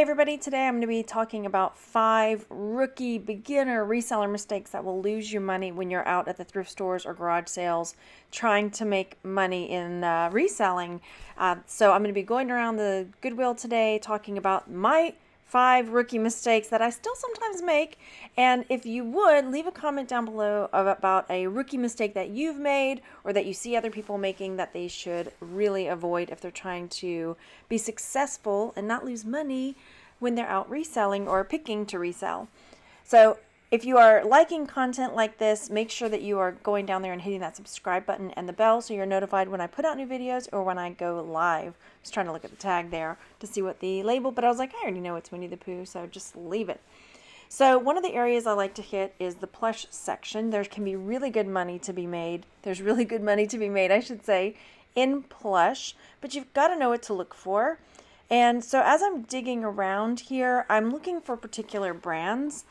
Hey everybody, today I'm going to be talking about 5 rookie beginner reseller mistakes that will lose you money when you're out at the thrift stores or garage sales trying to make money in reselling. So I'm going to be going around the Goodwill today talking about my 5 rookie mistakes that I still sometimes make. And if you would, leave a comment down below about a rookie mistake that you've made or that you see other people making that they should really avoid if they're trying to be successful and not lose money when they're out reselling or picking to resell. So if you are liking content like this, make sure that you are going down there and hitting that subscribe button and the bell so you're notified when I put out new videos or when I go live. I was trying to look at the tag there to see what the label, but I was like, I already know it's Winnie the Pooh, so just leave it. So one of the areas I like to hit is the plush section. There can be really good money to be made. There's really good money to be made, I should say, in plush, but you've got to know what to look for. And so as I'm digging around here, I'm looking for particular brands.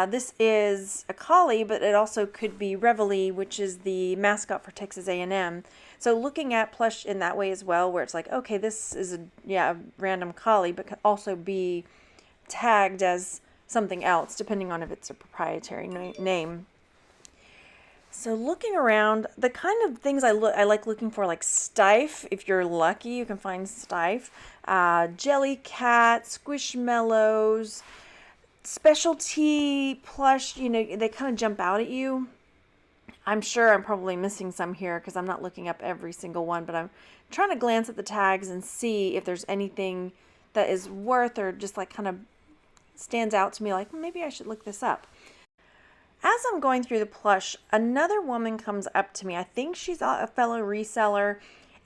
This is a collie, but it also could be Reveille, which is the mascot for Texas A&M. So looking at plush in that way as well, where it's like, okay, this is a random collie, but could also be tagged as something else, depending on if it's a proprietary name. So looking around, the kind of things I like looking for, like Stife. If you're lucky, you can find Stife. Jellycat, Squishmallows, specialty plush. They kind of jump out at you. I'm sure I'm probably missing some here because I'm not looking up every single one, but I'm trying to glance at the tags and see if there's anything that is worth or just like kind of stands out to me, like maybe I should look this up. As I'm going through the plush, another woman comes up to me. I think she's a fellow reseller,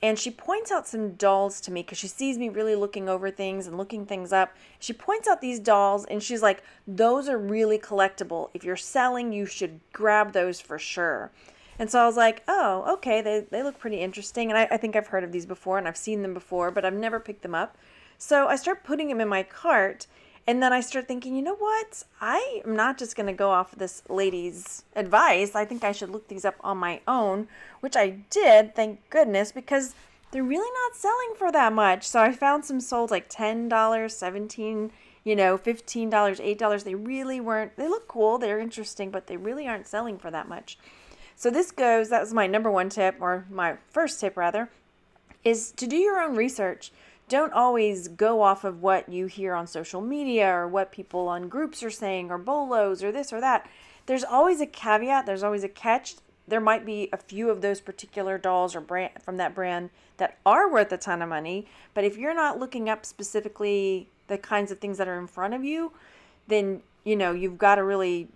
and she points out some dolls to me because she sees me really looking over things and looking things up. She points out these dolls, and she's like, those are really collectible. If you're selling, you should grab those for sure. And so I was like, oh, okay, they look pretty interesting. And I think I've heard of these before, and I've seen them before, but I've never picked them up. So I start putting them in my cart. And then I start thinking, you know what? I am not just going to go off this lady's advice. I think I should look these up on my own, which I did, thank goodness, because they're really not selling for that much. So I found some sold like $10, $17, $15, $8. They really weren't, they look cool, they're interesting, but they really aren't selling for that much. So that was my number one tip, or my first tip rather, is to do your own research. Don't always go off of what you hear on social media or what people on groups are saying or bolos or this or that. There's always a caveat. There's always a catch. There might be a few of those particular dolls or brand from that brand that are worth a ton of money. But if you're not looking up specifically the kinds of things that are in front of you, then, you've got to really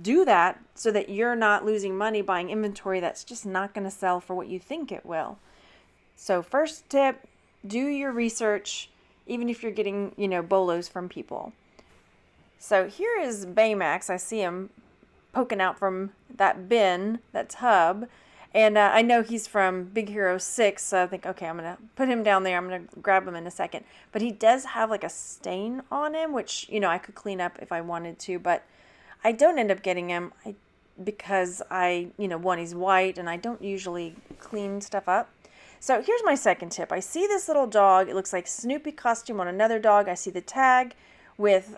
do that so that you're not losing money buying inventory that's just not going to sell for what you think it will. So first tip, do your research, even if you're getting, bolos from people. So here is Baymax. I see him poking out from that bin, that tub. And I know he's from Big Hero 6, so I think, okay, I'm going to put him down there. I'm going to grab him in a second. But he does have like a stain on him, which, I could clean up if I wanted to. But I don't end up getting him because one, he's white, and I don't usually clean stuff up. So here's my second tip. I see this little dog. It looks like Snoopy costume on another dog. I see the tag with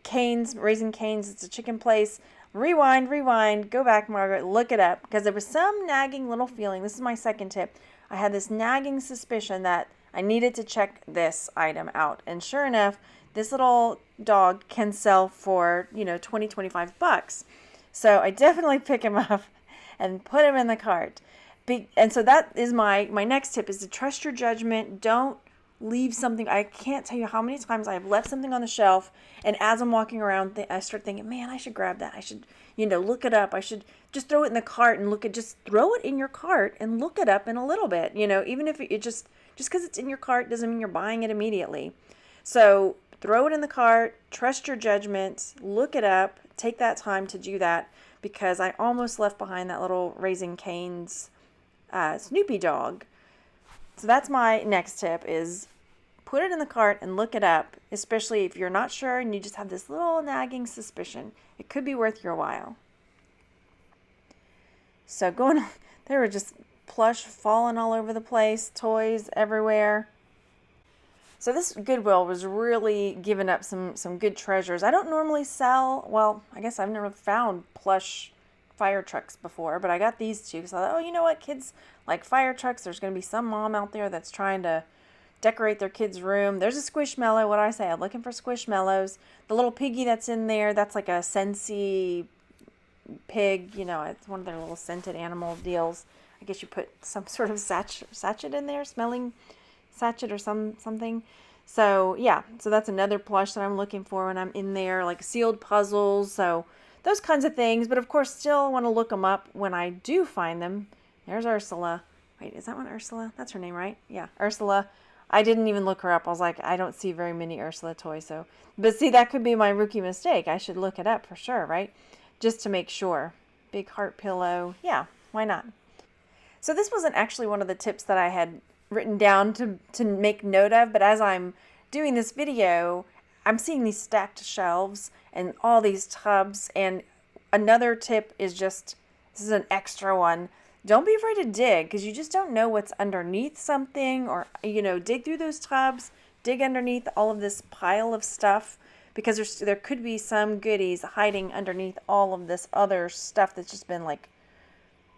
canes, Raising Canes. It's a chicken place. Rewind, go back, Margaret, look it up. Because there was some nagging little feeling. This is my second tip. I had this nagging suspicion that I needed to check this item out. And sure enough, this little dog can sell for, $20, $25. So I definitely pick him up and put him in the cart. And so that is my next tip, is to trust your judgment. Don't leave something. I can't tell you how many times I have left something on the shelf, and as I'm walking around, I start thinking, man, I should grab that. I should, look it up. I should just throw it in the cart and just throw it in your cart and look it up in a little bit. Even if it just because it's in your cart doesn't mean you're buying it immediately. So throw it in the cart, trust your judgment, look it up, take that time to do that, because I almost left behind that little Raising Cane's Snoopy dog. So that's my next tip, is put it in the cart and look it up, especially if you're not sure and you just have this little nagging suspicion. It could be worth your while. So going on, there were just plush falling all over the place, toys everywhere. So this Goodwill was really giving up some good treasures. I don't normally sell, well, I guess I've never found plush fire trucks before, but I got these two because I thought, oh, you know what, kids like fire trucks. There's going to be some mom out there that's trying to decorate their kid's room. There's a Squishmallow. What do I say? I'm looking for Squishmallows. The little piggy that's in there, that's like a Scentsy pig. You know, it's one of their little scented animal deals. I guess you put some sort of sachet in there, smelling sachet or something. So yeah, so that's another plush that I'm looking for when I'm in there, like sealed puzzles. So those kinds of things. But of course, still want to look them up when I do find them. There's Ursula. Wait, is that one Ursula? That's her name, right? Yeah, Ursula. I didn't even look her up. I was like, I don't see very many Ursula toys. So, but see, that could be my rookie mistake. I should look it up for sure, right? Just to make sure. Big heart pillow. Yeah, why not? So this wasn't actually one of the tips that I had written down to make note of, but as I'm doing this video, I'm seeing these stacked shelves and all these tubs. And another tip is just, this is an extra one. Don't be afraid to dig, because you just don't know what's underneath something, or, you know, dig through those tubs, dig underneath all of this pile of stuff, because there could be some goodies hiding underneath all of this other stuff that's just been like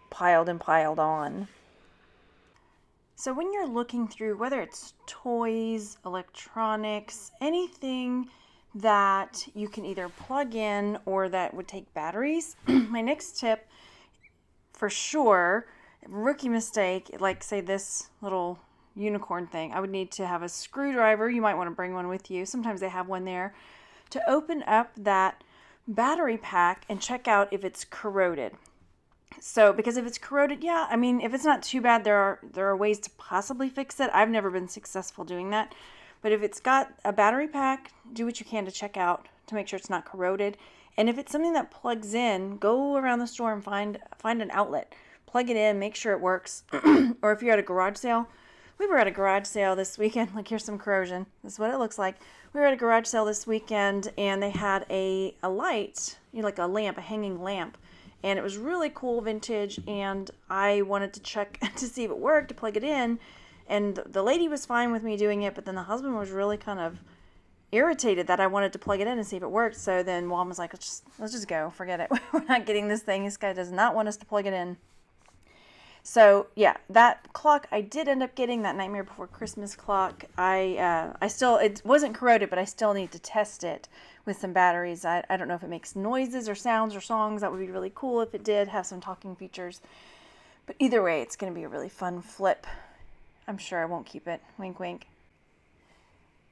piled and piled on. So when you're looking through, whether it's toys, electronics, anything that you can either plug in or that would take batteries, my next tip for sure, rookie mistake, like say this little unicorn thing, I would need to have a screwdriver. You might want to bring one with you. Sometimes they have one there, to open up that battery pack and check out if it's corroded. So, because if it's corroded, yeah, I mean, if it's not too bad, there are ways to possibly fix it. I've never been successful doing that. But if it's got a battery pack, do what you can to check out to make sure it's not corroded. And if it's something that plugs in, go around the store and find an outlet. Plug it in, make sure it works. Or if you're at a garage sale, we were at a garage sale this weekend. Like, here's some corrosion. This is what it looks like. We were at a garage sale this weekend, and they had a light, you know, like a lamp, a hanging lamp. And it was really cool, vintage, and I wanted to check to see if it worked, to plug it in. And the lady was fine with me doing it, but then the husband was really kind of irritated that I wanted to plug it in and see if it worked. So then Mom was like, let's just go, forget it. We're not getting this thing. This guy does not want us to plug it in. So yeah, that clock I did end up getting, that Nightmare Before Christmas clock. I still, it wasn't corroded, but I still need to test it with some batteries. I don't know if it makes noises or sounds or songs. That would be really cool if it did have some talking features. But either way, it's going to be a really fun flip. I'm sure I won't keep it. Wink, wink.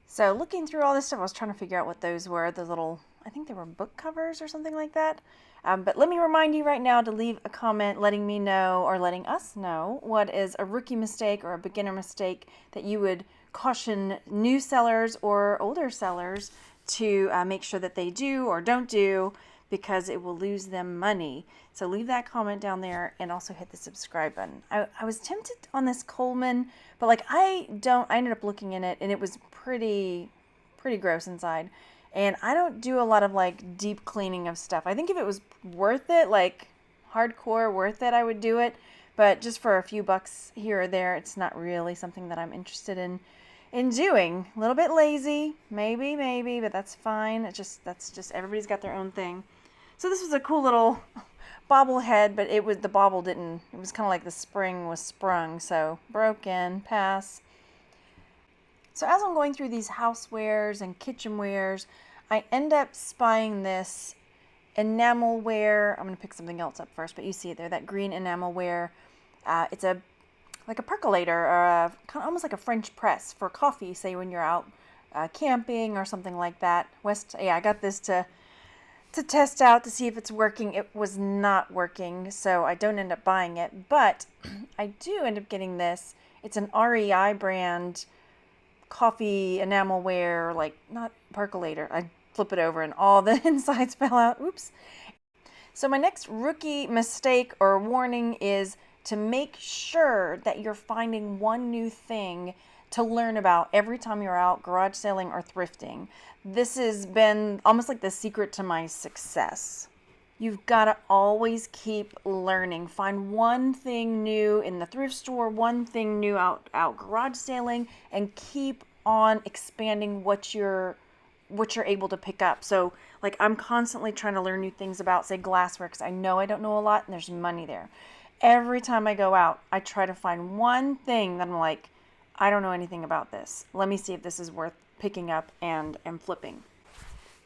So looking through all this stuff, I was trying to figure out what those were. The little, I think they were book covers or something like that. But let me remind you right now to leave a comment letting me know, or letting us know, what is a rookie mistake or a beginner mistake that you would caution new sellers or older sellers to make sure that they do or don't do, because it will lose them money. So leave that comment down there, and also hit the subscribe button. I was tempted on this Coleman, but like I ended up looking in it, and it was pretty gross inside. And I don't do a lot of like deep cleaning of stuff. I think if it was worth it, like hardcore worth it, I would do it. But just for a few bucks here or there, it's not really something that I'm interested in doing. A little bit lazy, maybe, but that's fine. That's just everybody's got their own thing. So this was a cool little bobblehead, but it was kind of like the spring was sprung, so broken, pass. So as I'm going through these housewares and kitchenwares, I end up spying this enamelware. I'm going to pick something else up first, but you see it there, that green enamelware. It's like a percolator, or kind of almost like a French press for coffee, say when you're out camping or something like that. I got this to test out to see if it's working. It was not working, so I don't end up buying it, but I do end up getting this. It's an REI brand coffee enamelware, like not percolator. I flip it over and all the insides fell out. Oops. So my next rookie mistake or warning is to make sure that you're finding one new thing to learn about every time you're out garage selling or thrifting. This has been almost like the secret to my success. You've got to always keep learning. Find one thing new in the thrift store, one thing new out garage selling, and keep on expanding what you're able to pick up. So like I'm constantly trying to learn new things about, say, glassware, because I know I don't know a lot and there's money there. Every time I go out, I try to find one thing that I'm like, I don't know anything about this. Let me see if this is worth picking up and flipping.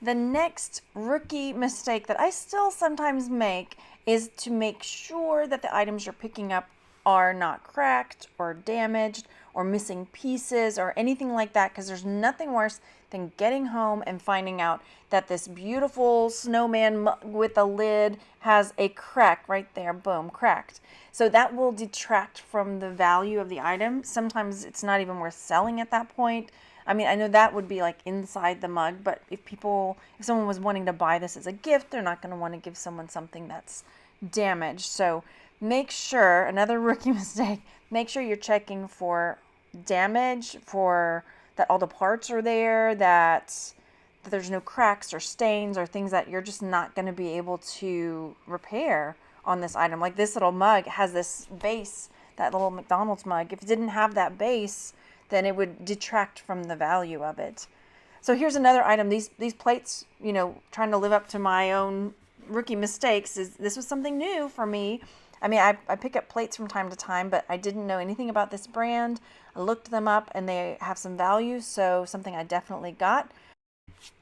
The next rookie mistake that I still sometimes make is to make sure that the items you're picking up are not cracked or damaged or missing pieces or anything like that, because there's nothing worse than getting home and finding out that this beautiful snowman mug with a lid has a crack right there. Boom, cracked. So that will detract from the value of the item. Sometimes it's not even worth selling at that point. I mean, I know that would be like inside the mug, but if someone was wanting to buy this as a gift, they're not going to want to give someone something that's damaged. So make sure, another rookie mistake, make sure you're checking for damage, for that all the parts are there, that there's no cracks or stains or things that you're just not going to be able to repair on this item. Like this little mug has this base, that little McDonald's mug. If it didn't have that base, then it would detract from the value of it. So here's another item. These plates, trying to live up to my own rookie mistakes, this was something new for me. I mean, I pick up plates from time to time, but I didn't know anything about this brand. I looked them up and they have some value, so something I definitely got.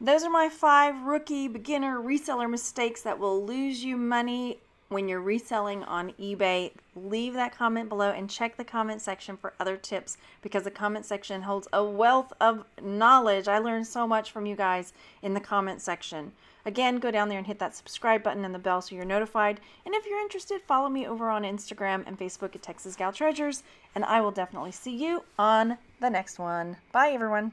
Those are my 5 rookie, beginner, reseller mistakes that will lose you money when you're reselling on eBay. Leave that comment below and check the comment section for other tips, because the comment section holds a wealth of knowledge. I learned so much from you guys in the comment section. Again, go down there and hit that subscribe button and the bell so you're notified. And if you're interested, follow me over on Instagram and Facebook at Texas Gal Treasures, and I will definitely see you on the next one. Bye, everyone.